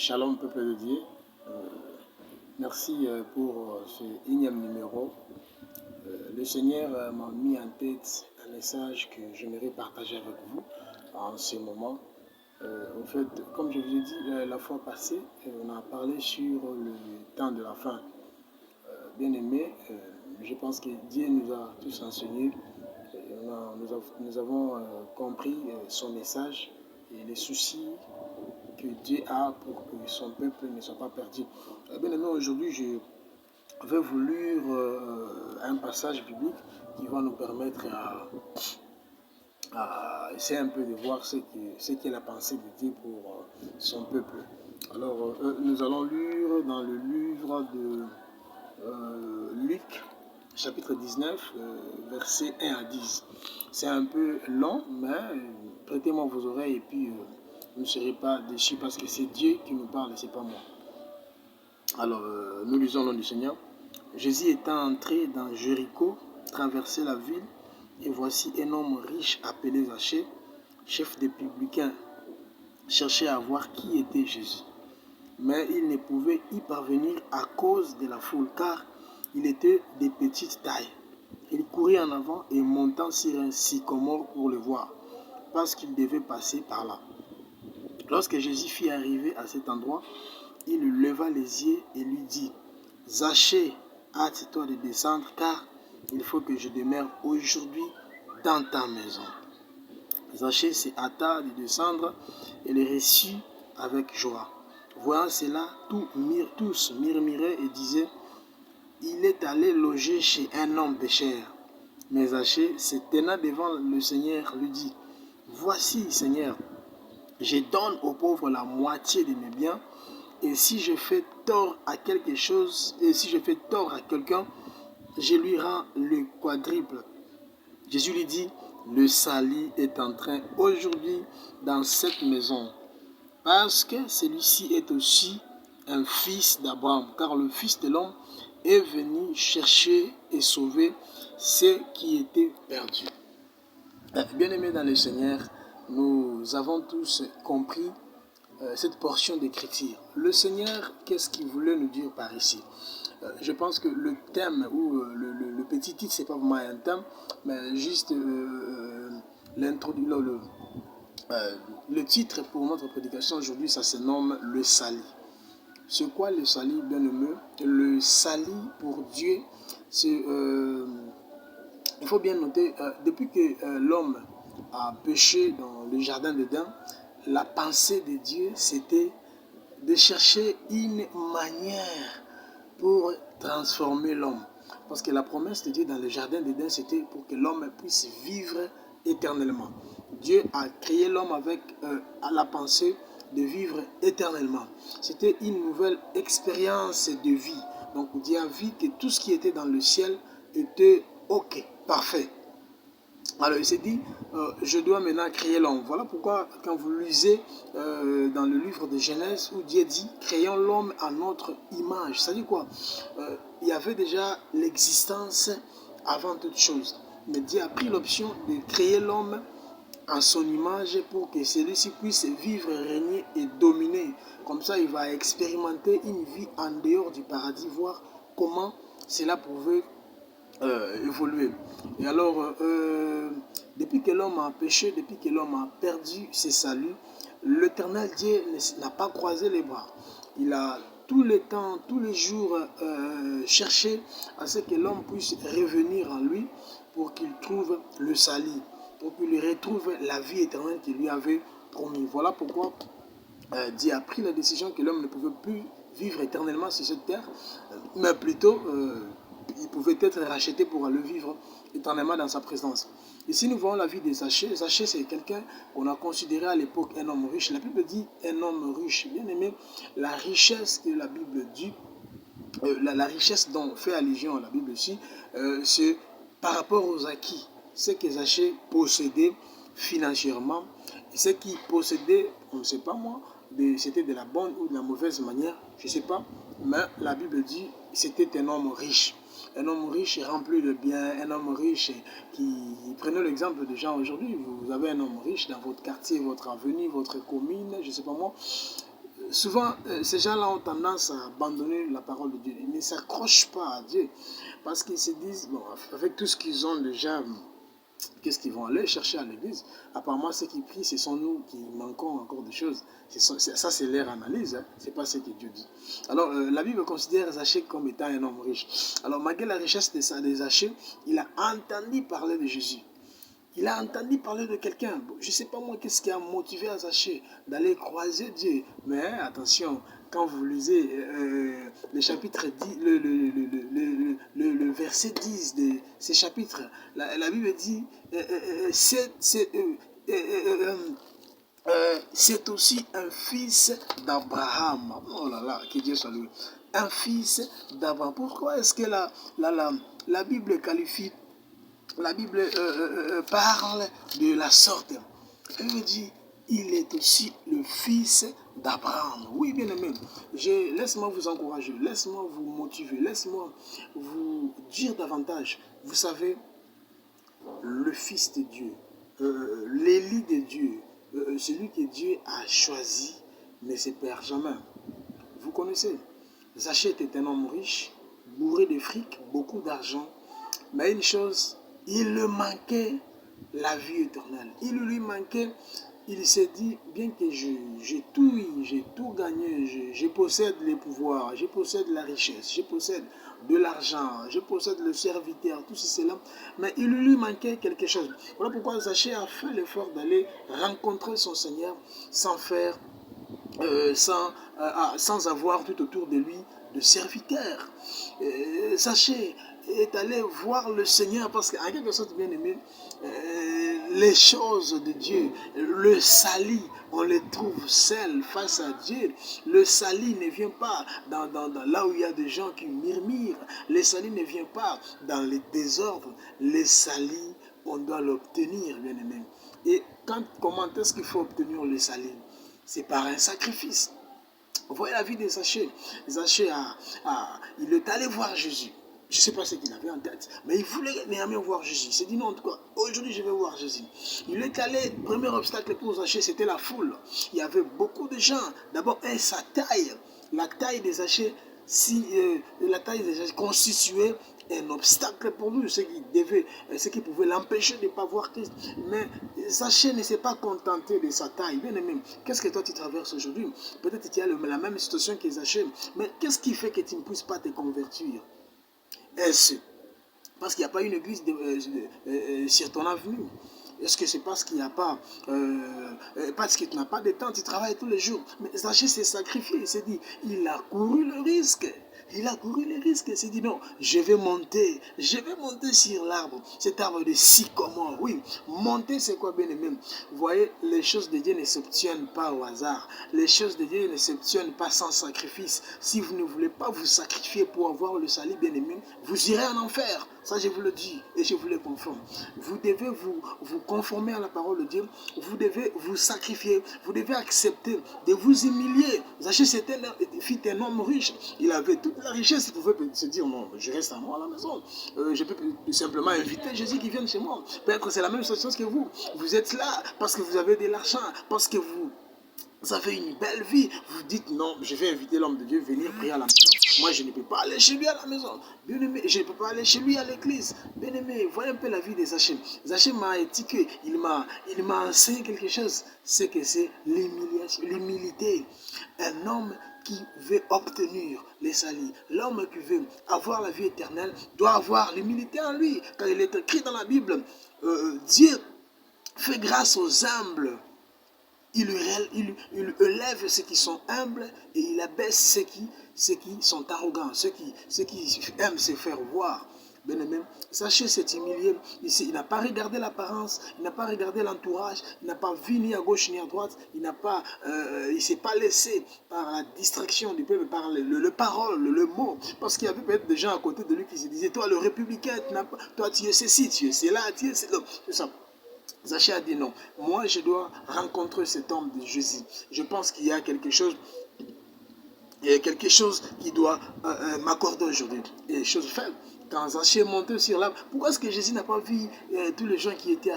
Shalom peuple de Dieu, Euh, merci pour ce énième numéro. Le Seigneur m'a mis en tête un message que j'aimerais partager avec vous en ce moment. En fait, comme je vous ai dit la fois passée, on a parlé sur le temps de la fin. Bien aimé, je pense que Dieu nous a tous enseignés. Nous avons compris son message et les soucis que Dieu a pour que son peuple ne soit pas perdu. Bien aimé, aujourd'hui, je vais vous lire un passage biblique qui va nous permettre à essayer un peu de voir ce qu'est la pensée de Dieu pour son peuple. Alors, nous allons lire dans le livre de Luc, chapitre 19, versets 1 à 10. C'est un peu long, mais prêtez-moi vos oreilles et puis vous ne serez pas déçus parce que c'est Dieu qui nous parle et ce n'est pas moi. Alors, nous lisons le nom du Seigneur. Jésus étant entré dans Jéricho, traversait la ville, et voici un homme riche appelé Zachée, chef des publicains, cherchait à voir qui était Jésus. Mais il ne pouvait y parvenir à cause de la foule, car il était de petite taille. Il courait en avant et montant sur un sycomore pour le voir, parce qu'il devait passer par là. Lorsque Jésus fut arrivé à cet endroit, il leva les yeux et lui dit, « Zachée, hâte-toi de descendre, car il faut que je demeure aujourd'hui dans ta maison. » Zachée se hâta de descendre et le reçut avec joie. Voyant cela, tous murmuraient et disaient, « Il est allé loger chez un homme pécheur. » Mais Zachée, se tenant devant le Seigneur, lui dit, « Voici, Seigneur, je donne aux pauvres la moitié de mes biens, et si je fais tort à quelque chose, et si je fais tort à quelqu'un, je lui rends le quadruple. » Jésus lui dit, « Le salut est entré aujourd'hui dans cette maison, parce que celui-ci est aussi un fils d'Abraham, car le Fils de l'homme est venu chercher et sauver ceux qui étaient perdus. » Bien-aimés dans le Seigneur, nous avons tous compris cette portion d'écriture. Le Seigneur, qu'est-ce qu'il voulait nous dire par ici? Je pense que le thème ou le petit titre, c'est pas vraiment un thème, mais juste l'introduction. Le titre pour notre prédication aujourd'hui, ça se nomme le salut. C'est quoi le salut, bien-aimé? Le salut pour Dieu, c'est il faut bien noter, depuis que l'homme a péché dans le jardin d'Éden, la pensée de Dieu, c'était de chercher une manière pour transformer l'homme. Parce que la promesse de Dieu dans le jardin d'Éden, c'était pour que l'homme puisse vivre éternellement. Dieu a créé l'homme avec la pensée de vivre éternellement. C'était une nouvelle expérience de vie. Donc Dieu a vu que tout ce qui était dans le ciel était OK, parfait. Alors il s'est dit, je dois maintenant créer l'homme. Voilà pourquoi quand vous lisez dans le livre de Genèse où Dieu dit, créons l'homme à notre image. Ça dit quoi? Il y avait déjà l'existence avant toute chose. Mais Dieu a pris l'option de créer l'homme en son image pour que celui-ci puisse vivre, régner et dominer. Comme ça, il va expérimenter une vie en dehors du paradis, voir comment cela pouvait évoluer. Et alors, depuis que l'homme a péché, depuis que l'homme a perdu ses saluts, l'Éternel Dieu n'a pas croisé les bras. Il a tout le temps, tous les jours cherché à ce que l'homme puisse revenir en lui pour qu'il trouve le salut, pour qu'il retrouve la vie éternelle qu'il lui avait promis. Voilà pourquoi Dieu a pris la décision que l'homme ne pouvait plus vivre éternellement sur cette terre, mais plutôt il pouvait être racheté pour aller vivre éternellement dans sa présence. Ici, nous voyons la vie de Zachée. Zachée, c'est quelqu'un qu'on a considéré à l'époque un homme riche. La Bible dit un homme riche. Bien aimé, la richesse que la Bible dit, la richesse dont fait allusion à la Bible ici, c'est par rapport aux acquis. Ce que Zachée possédait financièrement, ce qu'il possédait, on ne sait pas moi, c'était de la bonne ou de la mauvaise manière, je ne sais pas, mais la Bible dit c'était un homme riche. Un homme riche rempli de biens, un homme riche qui... Prenez l'exemple des gens aujourd'hui, vous avez un homme riche dans votre quartier, votre avenue, votre commune, je ne sais pas moi. souvent, ces gens-là ont tendance à abandonner la parole de Dieu. Ils ne s'accrochent pas à Dieu parce qu'ils se disent, bon, avec tout ce qu'ils ont déjà, qu'est-ce qu'ils vont aller chercher à l'église? Apparemment, ceux qui prient, ce sont nous qui manquons encore des choses. Ça, c'est leur analyse, hein. Ce n'est pas ce que Dieu dit. Alors, la Bible considère Zachée comme étant un homme riche. Alors, malgré la richesse de Zachée, il a entendu parler de Jésus. Il a entendu parler de quelqu'un. Je ne sais pas moi qu'est-ce qui a motivé Zachée d'aller croiser Dieu. Mais attention, quand vous lisez le chapitre 10, le verset 10 de ces chapitres, la Bible dit c'est aussi un fils d'Abraham. Oh là là, que Dieu soit loué. Un fils d'Abraham. Pourquoi est-ce que la Bible qualifie, la Bible parle de la sorte? Elle me dit, il est aussi le fils d'Abraham. Oui, bien aimé, laisse-moi vous encourager, laisse-moi vous motiver, laisse-moi vous dire davantage. Vous savez, le fils de Dieu, l'élu de Dieu, celui que Dieu a choisi, ne se perd jamais. Vous connaissez, Zachée était un homme riche, bourré de fric, beaucoup d'argent, mais une chose, il lui manquait la vie éternelle. Il lui manquait, il s'est dit, bien que j'ai tout gagné, je possède les pouvoirs, je possède la richesse, je possède de l'argent, je possède le serviteur, tout cela, mais il lui manquait quelque chose. Voilà pourquoi Zachée a fait l'effort d'aller rencontrer son Seigneur sans faire, sans avoir tout autour de lui de serviteurs. Zachée est allé voir le Seigneur parce qu'en quelque sorte, bien aimé, les choses de Dieu, le salut, on les trouve seuls face à Dieu. Le salut ne vient pas dans là où il y a des gens qui murmurent. Le salut ne vient pas dans les désordres. Le salut, on doit l'obtenir, bien aimé. Et comment est-ce qu'il faut obtenir le salut? C'est par un sacrifice. Vous voyez la vie de Zachée. Zachée, il est allé voir Jésus. Je ne sais pas ce qu'il avait en tête, mais il voulait néanmoins voir Jésus. Il s'est dit non, en tout cas, aujourd'hui je vais voir Jésus. Il est allé, le premier obstacle pour Zachée, c'était la foule. Il y avait beaucoup de gens. D'abord, sa taille, la taille de Zachée, la taille de Zachée constituait un obstacle pour lui, ce qui pouvait l'empêcher de ne pas voir Christ. Mais Zachée ne s'est pas contenté de sa taille. Bien aimé, qu'est-ce que toi tu traverses aujourd'hui? Peut-être que tu as la même situation que Zachée, mais qu'est-ce qui fait que tu ne puisses pas te convertir? Est-ce parce qu'il n'y a pas une église sur ton avenue? Est-ce que c'est parce qu'il n'y a pas, parce que tu n'as pas de temps, tu travailles tous les jours? Mais Zachée s'est sacrifié, il s'est dit, il a couru le risque. Il a couru le risque, il s'est dit non, je vais monter sur l'arbre, cet arbre de sycomore. Oui, monter c'est quoi, bien aimé? Vous voyez, les choses de Dieu ne s'obtiennent pas au hasard. Les choses de Dieu ne s'obtiennent pas sans sacrifice. Si vous ne voulez pas vous sacrifier pour avoir le salut, bien aimé, vous irez en enfer. Ça, je vous le dis et je vous le confirme. Vous devez vous conformer à la parole de Dieu. Vous devez vous sacrifier. Vous devez accepter de vous humilier. Zachée fut un homme riche. Il avait toute la richesse. Il pouvait se dire non, je reste à moi à la maison. Je peux simplement inviter Jésus qui vienne chez moi. Peut-être que c'est la même chose que vous. Vous êtes là parce que vous avez de l'argent, parce que vous avez une belle vie. Vous dites non, je vais inviter l'homme de Dieu venir prier à la maison. Moi, je ne peux pas aller chez lui à la maison. Bien aimé, je ne peux pas aller chez lui à l'église. Bien aimé, voyez un peu la vie de Zachée. Zachée m'a étiqué, il m'a enseigné quelque chose. C'est que c'est l'humilité. Un homme qui veut obtenir les salut, l'homme qui veut avoir la vie éternelle, doit avoir l'humilité en lui. Car il est écrit dans la Bible, Dieu fait grâce aux humbles. Il élève ceux qui sont humbles et il abaisse ceux qui sont arrogants, ceux qui aiment se faire voir. Bien aimé, Zachée s'est humilié ici. Il n'a pas regardé l'apparence, il n'a pas regardé l'entourage, il n'a pas vu ni à gauche ni à droite, il ne s'est pas laissé par la distraction du peuple, par le parole, le mot. Parce qu'il y avait peut-être des gens à côté de lui qui se disaient, toi le républicain, toi tu es ceci, tu es cela, tu es cela. C'est ça. Zachée a dit non, moi je dois rencontrer cet homme de Jésus. Je pense qu'il y a quelque chose qui doit m'accorder aujourd'hui. Et chose faite, quand Zachée est monté sur l'arbre, pourquoi est-ce que Jésus n'a pas vu tous les gens qui étaient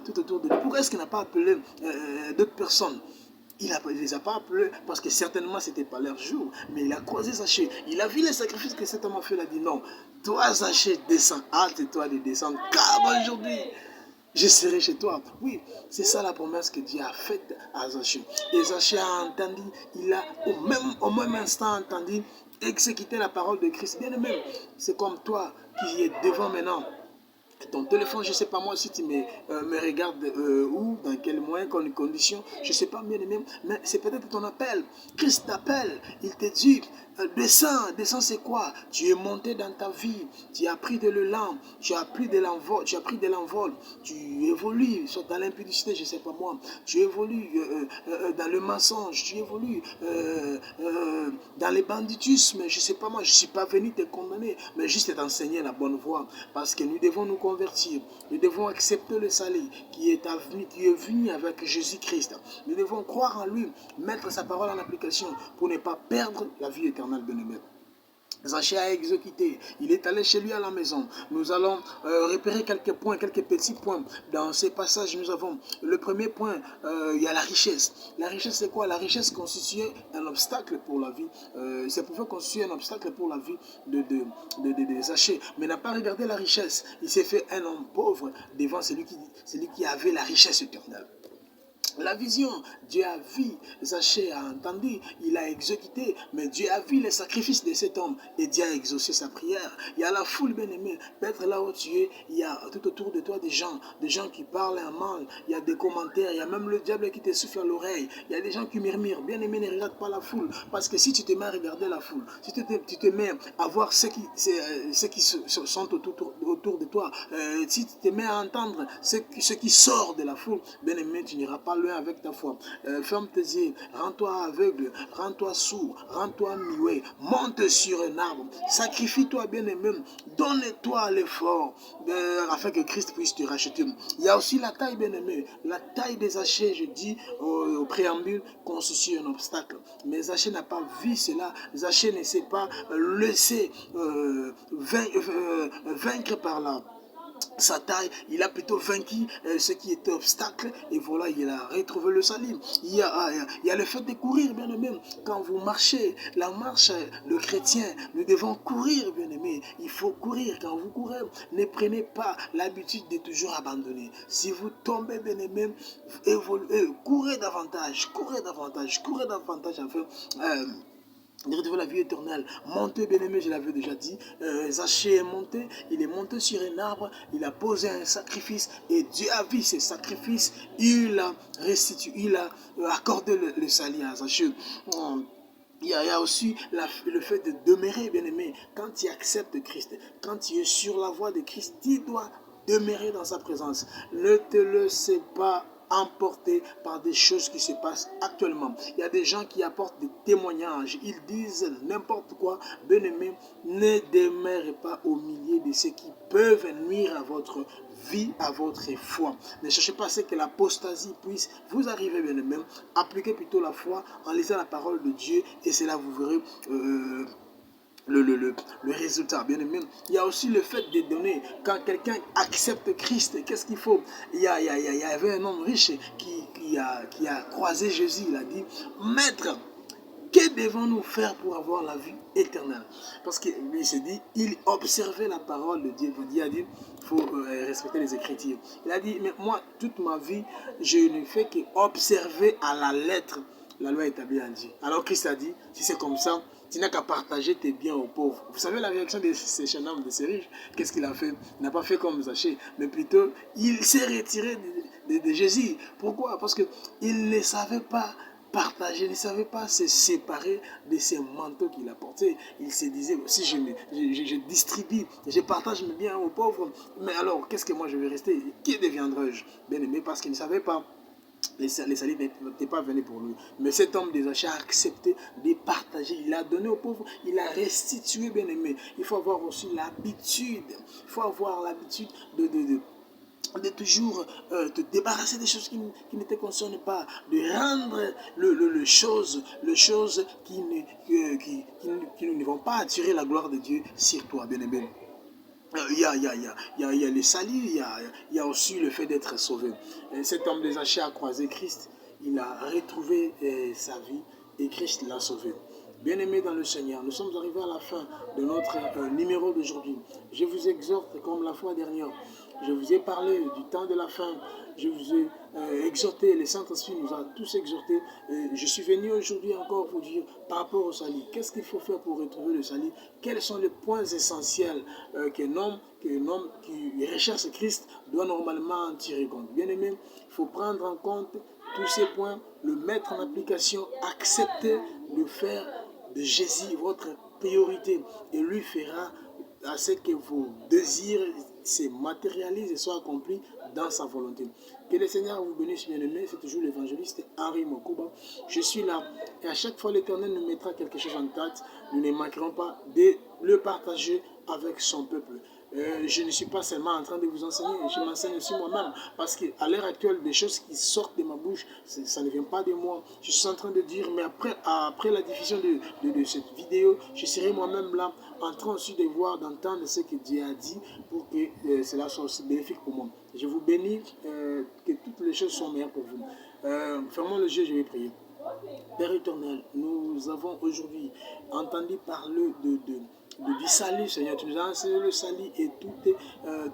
tout autour de lui? Pourquoi est-ce qu'il n'a pas appelé d'autres personnes? Il ne les a pas appelés parce que certainement ce n'était pas leur jour. Mais il a croisé Zachée. Il a vu les sacrifices que cet homme a fait. Il a dit non, toi Zachée, descends, hâte-toi de descendre. Car aujourd'hui, je serai chez toi. Oui, c'est ça la promesse que Dieu a faite à Zachée. Et Zachée a entendu, il a au même instant entendu exécuter la parole de Christ. Bien aimé, c'est comme toi qui es devant maintenant ton téléphone, je ne sais pas moi si tu me regardes où, dans quel moyen, quelle condition, je ne sais pas bien aimé, mais c'est peut-être ton appel. Christ t'appelle, il te dit, descends c'est quoi? Tu es monté dans ta vie, tu as pris de l'élan, tu as pris de l'envol, tu évolues, soit dans l'impudicité, je ne sais pas moi, tu évolues dans le mensonge, tu évolues dans le banditisme, je ne sais pas moi, je ne suis pas venu te condamner, mais juste t'enseigner la bonne voie, parce que nous devons nous convertir, nous devons accepter le salut qui est venu avec Jésus-Christ. Nous devons croire en lui, mettre sa parole en application pour ne pas perdre la vie éternelle, bien-aimé. Zachée a exécuté, il est allé chez lui à la maison. Nous allons repérer quelques points, quelques petits points. Dans ces passages, nous avons le premier point, il y a la richesse. La richesse, c'est quoi? La richesse constituait un obstacle pour la vie. Ça pouvait constituer un obstacle pour la vie de Zachée. Mais il n'a pas regardé la richesse. Il s'est fait un homme pauvre devant celui qui avait la richesse éternelle. La vision, Dieu a vu, Zachée a entendu, il a exécuté, mais Dieu a vu les sacrifices de cet homme et Dieu a exaucé sa prière. Il y a la foule bien-aimée, peut-être là où tu es, il y a tout autour de toi des gens qui parlent un mal, il y a des commentaires, il y a même le diable qui te souffle à l'oreille, il y a des gens qui murmurent. Bien-aimé, ne regarde pas la foule, parce que si tu te mets à regarder la foule, si tu te mets à voir ceux qui sont autour de toi, si tu te mets à entendre ce qui sort de la foule, bien-aimé, tu n'iras pas loin avec ta foi. Ferme tes yeux, rends-toi aveugle, rends-toi sourd, rends-toi muet, monte sur un arbre, sacrifie-toi bien-aimé, donne-toi l'effort afin que Christ puisse te racheter. Il y a aussi la taille bien-aimé, la taille des Zachée, je dis au préambule, constitue un obstacle. Mais Zachée n'a pas vu cela, Zachée ne s'est pas laissé vaincre par là. Sa taille, il a plutôt vaincu ce qui était obstacle et voilà, il a retrouvé le salut. Il y a le fait de courir, bien aimé. Quand vous marchez, la marche, le chrétien, nous devons courir, bien aimé. Il faut courir. Quand vous courez, ne prenez pas l'habitude de toujours abandonner. Si vous tombez, bien aimé, courez davantage afin de retrouver la vie éternelle. Monter, bien-aimé, je l'avais déjà dit. Zachée est monté, il est monté sur un arbre, il a posé un sacrifice et Dieu a vu ces sacrifices, il a restitué, il a accordé le salut à Zachée. Il y a aussi le fait de demeurer, bien-aimé. Quand tu acceptes Christ, quand tu es sur la voie de Christ, tu dois demeurer dans sa présence. Ne te laisse pas emporté par des choses qui se passent actuellement. Il y a des gens qui apportent des témoignages, ils disent n'importe quoi. Bien-aimé, ne demeurez pas au milieu de ceux qui peuvent nuire à votre vie, à votre foi. Ne cherchez pas à ce que l'apostasie puisse vous arriver, bien-aimé. Appliquez plutôt la foi en lisant la parole de Dieu et c'est là vous verrez le résultat, bien aimé. Il y a aussi le fait de donner. Quand quelqu'un accepte Christ, qu'est-ce qu'il faut? Il y avait un homme riche qui a croisé Jésus. Il a dit, Maître, que devons-nous faire pour avoir la vie éternelle? Parce qu'il s'est dit, il observait la parole de Dieu. Dieu a dit, il faut respecter les Écritures. Il a dit, mais moi, toute ma vie, je ne fais qu'observer à la lettre la loi établie en Dieu. Alors Christ a dit, si c'est comme ça, tu n'as qu'à partager tes biens aux pauvres. Vous savez la réaction de ces jeunes hommes, de ces riches? Qu'est-ce qu'il a fait? Il n'a pas fait comme Zachée, mais plutôt, il s'est retiré de Jésus. Pourquoi? Parce qu'il ne savait pas partager, il ne savait pas se séparer de ces manteaux qu'il a portés. Il se disait, si je distribue, je partage mes biens aux pauvres, mais alors, qu'est-ce que moi je vais rester? Qui deviendrai-je? Bien aimé, parce qu'il ne savait pas. Les salis n'étaient pas venus pour lui. Mais cet homme des achats a accepté de partager. Il a donné aux pauvres, il a restitué, bien aimé. Il faut avoir aussi l'habitude. Il faut avoir l'habitude de toujours te débarrasser des choses qui ne te concernent pas, de rendre les choses qui ne vont pas attirer la gloire de Dieu sur toi, bien aimé. Il y a les salis, il y a aussi le fait d'être sauvé. Et cet homme des achats a croisé Christ. il a retrouvé sa vie et Christ l'a sauvé. Bien-aimés dans le Seigneur, nous sommes arrivés à la fin de notre numéro d'aujourd'hui. Je vous exhorte comme la fois dernière. Je vous ai parlé du temps de la fin. Je vous ai exhorté, le Saint-Esprit nous a tous exhortés. Je suis venu aujourd'hui encore vous dire par rapport au salut, qu'est-ce qu'il faut faire pour retrouver le salut? Quels sont les points essentiels qu'un homme qui recherche Christ doit normalement en tirer compte? Bien aimé, il faut prendre en compte tous ces points, le mettre en application, accepter de faire de Jésus votre priorité et lui fera à ce que vos désirs se matérialisent et soient accomplis dans sa volonté. Que le Seigneur vous bénisse, bien-aimés. C'est toujours l'évangéliste Henri Mokuba. Je suis là et à chaque fois l'Éternel nous mettra quelque chose en tête. Nous ne manquerons pas de le partager avec son peuple. Je ne suis pas seulement en train de vous enseigner, je m'enseigne aussi moi-même. Parce qu'à l'heure actuelle, des choses qui sortent de ma bouche, ça ne vient pas de moi. Je suis en train de dire, mais après la diffusion de cette vidéo, je serai moi-même là, en train aussi de voir, d'entendre ce que Dieu a dit, pour que cela soit aussi bénéfique pour moi. Je vous bénis, que toutes les choses soient meilleures pour vous. Fermons le jeu, je vais prier. Père éternel, nous avons aujourd'hui entendu parler du salut, Seigneur. Tu nous as enseigné le salut et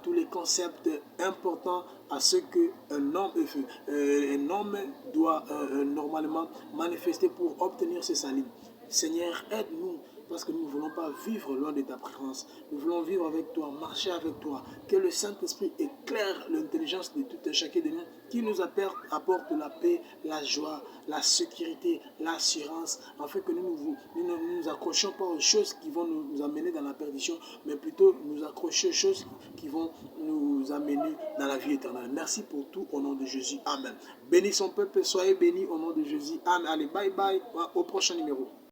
tous les concepts importants à ce qu'un homme doit normalement manifester pour obtenir ce salut. Seigneur, aide-nous, parce que nous ne voulons pas vivre loin de ta présence. Nous voulons vivre avec toi, marcher avec toi. Que le Saint-Esprit éclaire l'intelligence de tout et chacun de nous, qui nous apporte la paix, la joie, la sécurité, l'assurance, afin que nous ne nous accrochions pas aux choses qui vont nous amener dans la perdition, mais plutôt nous accrocher aux choses qui vont nous amener dans la vie éternelle. Merci pour tout, au nom de Jésus. Amen. Bénis son peuple, soyez bénis au nom de Jésus. Amen. Allez, bye bye, au prochain numéro.